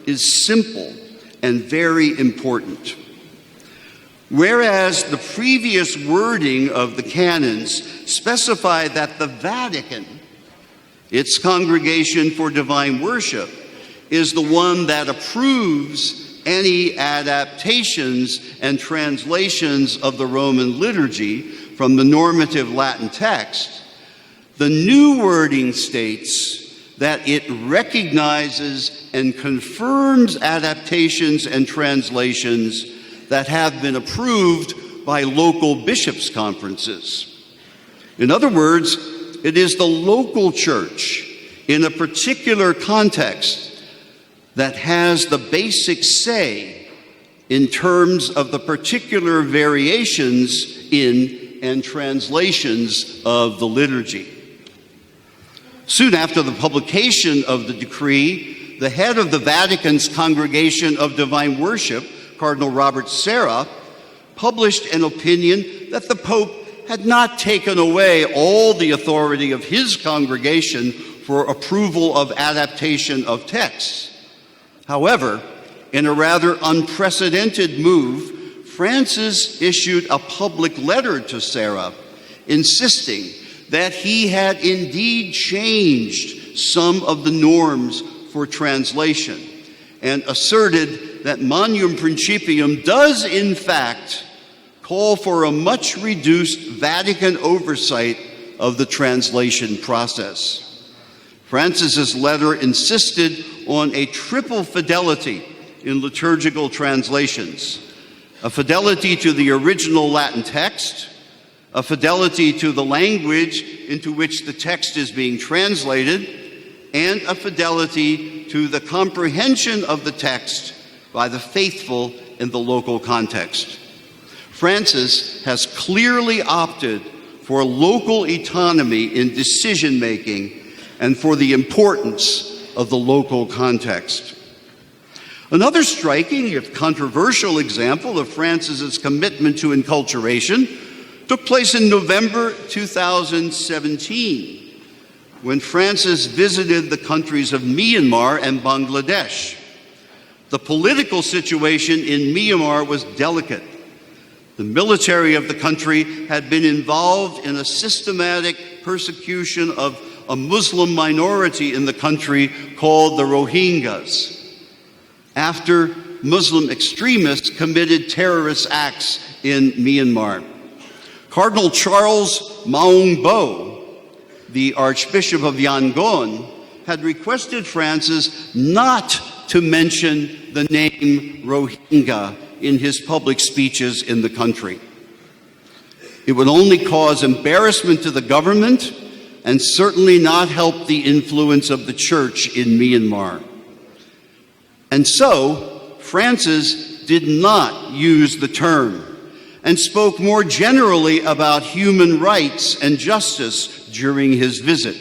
Speaker 4: is simple and very important. Whereas the previous wording of the canons specified that the Vatican, its Congregation for Divine Worship, is the one that approves any adaptations and translations of the Roman liturgy from the normative Latin text, the new wording states that it recognizes and confirms adaptations and translations that have been approved by local bishops' conferences. In other words, it is the local church in a particular context that has the basic say in terms of the particular variations in and translations of the liturgy. Soon after the publication of the decree, the head of the Vatican's Congregation of Divine Worship, Cardinal Robert Sarah, published an opinion that the Pope had not taken away all the authority of his congregation for approval of adaptation of texts. However, in a rather unprecedented move, Francis issued a public letter to Sarah insisting that he had indeed changed some of the norms for translation and asserted that Manuum Principium does in fact call for a much reduced Vatican oversight of the translation process. Francis's letter insisted on a triple fidelity in liturgical translations: a fidelity to the original Latin text, a fidelity to the language into which the text is being translated, and a fidelity to the comprehension of the text by the faithful in the local context. Francis has clearly opted for local autonomy in decision-making and for the importance of the local context. Another striking, if controversial, example of Francis's commitment to enculturation took place in November 2017, when Francis visited the countries of Myanmar and Bangladesh. The political situation in Myanmar was delicate. The military of the country had been involved in a systematic persecution of a Muslim minority in the country called the Rohingyas, after Muslim extremists committed terrorist acts in Myanmar. Cardinal Charles Maung Bo, the Archbishop of Yangon, had requested Francis not to mention the name Rohingya in his public speeches in the country. It would only cause embarrassment to the government and certainly not help the influence of the church in Myanmar. And so, Francis did not use the term and spoke more generally about human rights and justice during his visit.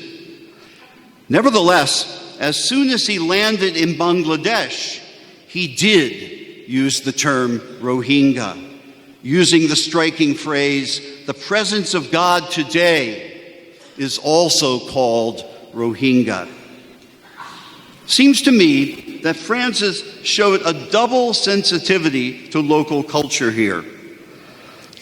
Speaker 4: Nevertheless, as soon as he landed in Bangladesh, he did use the term Rohingya, using the striking phrase, "The presence of God today is also called Rohingya." Seems to me that Francis showed a double sensitivity to local culture here.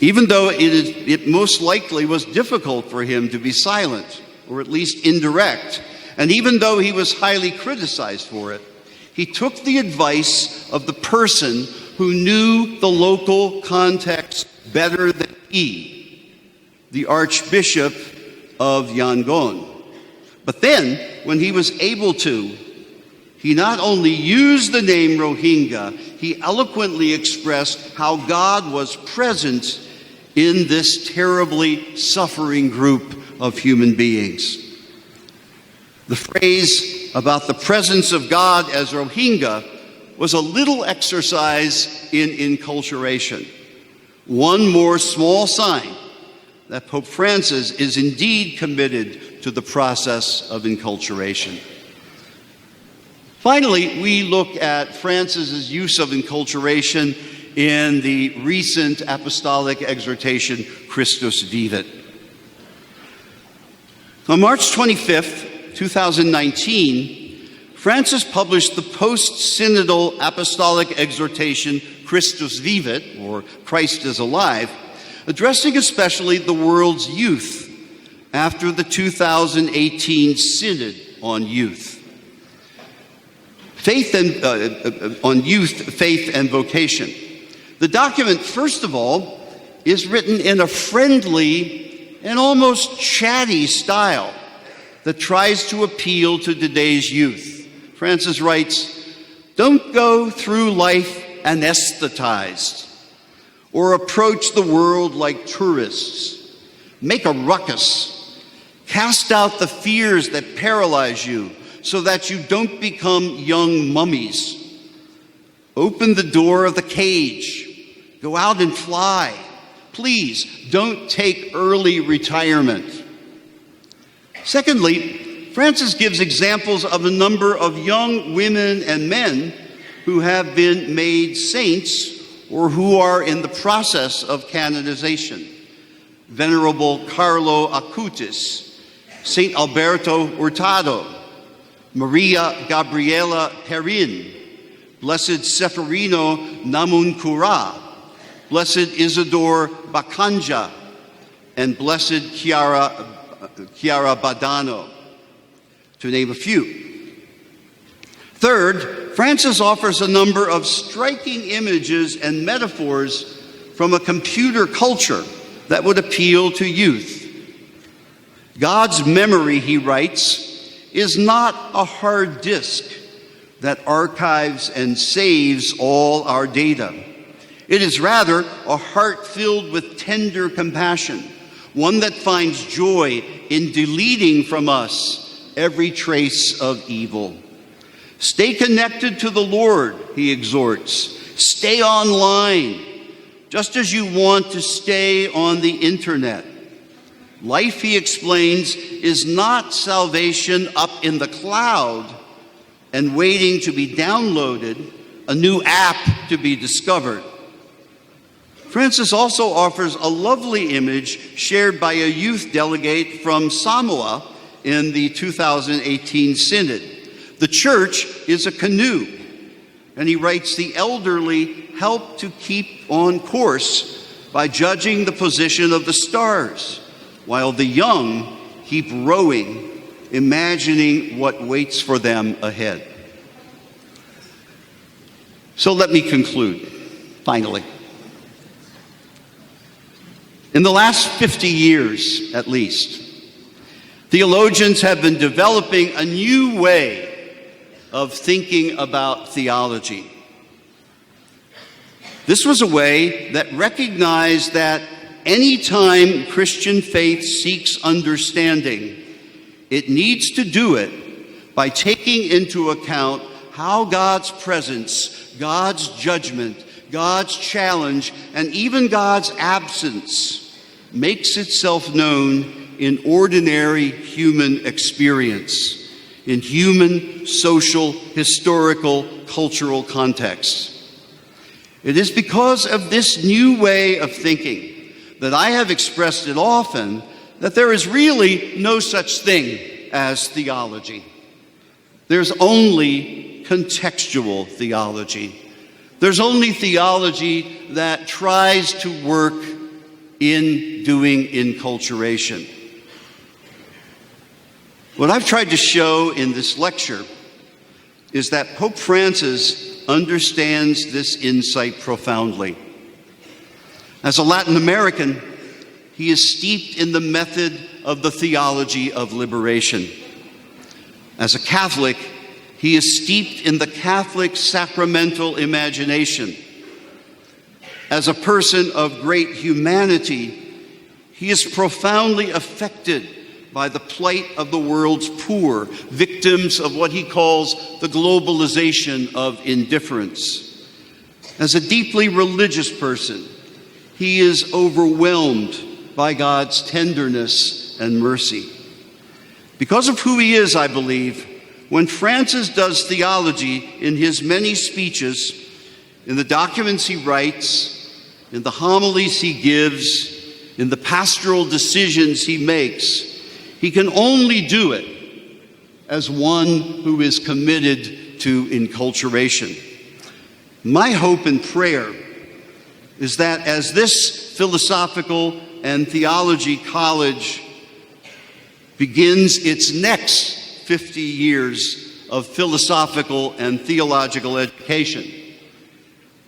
Speaker 4: Even though it most likely was difficult for him to be silent, or at least indirect, and even though he was highly criticized for it, he took the advice of the person who knew the local context better than he, the Archbishop of Yangon. But then, when he was able to, he not only used the name Rohingya, he eloquently expressed how God was present in this terribly suffering group of human beings. The phrase about the presence of God as Rohingya was a little exercise in enculturation. One more small sign that Pope Francis is indeed committed to the process of enculturation. Finally, we look at Francis's use of enculturation in the recent apostolic exhortation, Christus Vivit. On March 25th, 2019, Francis published the post-synodal apostolic exhortation, Christus Vivit, or Christ is Alive, addressing especially the world's youth after the 2018 Synod on Youth. On youth, faith, and vocation. The document, first of all, is written in a friendly and almost chatty style that tries to appeal to today's youth. Francis writes, "Don't go through life anesthetized or approach the world like tourists. Make a ruckus. Cast out the fears that paralyze you so that you don't become young mummies. Open the door of the cage. Go out and fly. Please don't take early retirement." Secondly, Francis gives examples of a number of young women and men who have been made saints or who are in the process of canonization. Venerable Carlo Acutis, Saint Alberto Hurtado, Maria Gabriela Perin, Blessed Seferino Namuncurá, Blessed Isidore Bacanja, and Blessed Chiara Badano, to name a few. Third, Francis offers a number of striking images and metaphors from a computer culture that would appeal to youth. God's memory, he writes, is not a hard disk that archives and saves all our data. It is rather a heart filled with tender compassion, one that finds joy in deleting from us every trace of evil. Stay connected to the Lord, he exhorts. Stay online, just as you want to stay on the internet. Life, he explains, is not salvation up in the cloud and waiting to be downloaded, a new app to be discovered. Francis also offers a lovely image shared by a youth delegate from Samoa in the 2018 Synod. The church is a canoe, and he writes, the elderly help to keep on course by judging the position of the stars, while the young keep rowing, imagining what waits for them ahead. So let me conclude, finally. In the last 50 years, at least, theologians have been developing a new way of thinking about theology. This was a way that recognized that anytime Christian faith seeks understanding, it needs to do it by taking into account how God's presence, God's judgment, God's challenge, and even God's absence makes itself known in ordinary human experience, in human, social, historical, cultural contexts. It is because of this new way of thinking that I have expressed it often that there is really no such thing as theology. There's only contextual theology. There's only theology that tries to work in doing enculturation. What I've tried to show in this lecture is that Pope Francis understands this insight profoundly. As a Latin American, he is steeped in the method of the theology of liberation. As a Catholic, he is steeped in the Catholic sacramental imagination. As a person of great humanity, he is profoundly affected by the plight of the world's poor, victims of what he calls the globalization of indifference. As a deeply religious person, he is overwhelmed by God's tenderness and mercy. Because of who he is, I believe, when Francis does theology in his many speeches, in the documents he writes, in the homilies he gives, in the pastoral decisions he makes, he can only do it as one who is committed to enculturation. My hope and prayer is that as this philosophical and theology college begins its next 50 years of philosophical and theological education,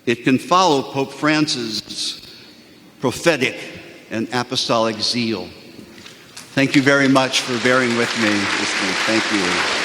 Speaker 4: it can follow Pope Francis' prophetic and apostolic zeal. Thank you very much for bearing with me this week. Thank you.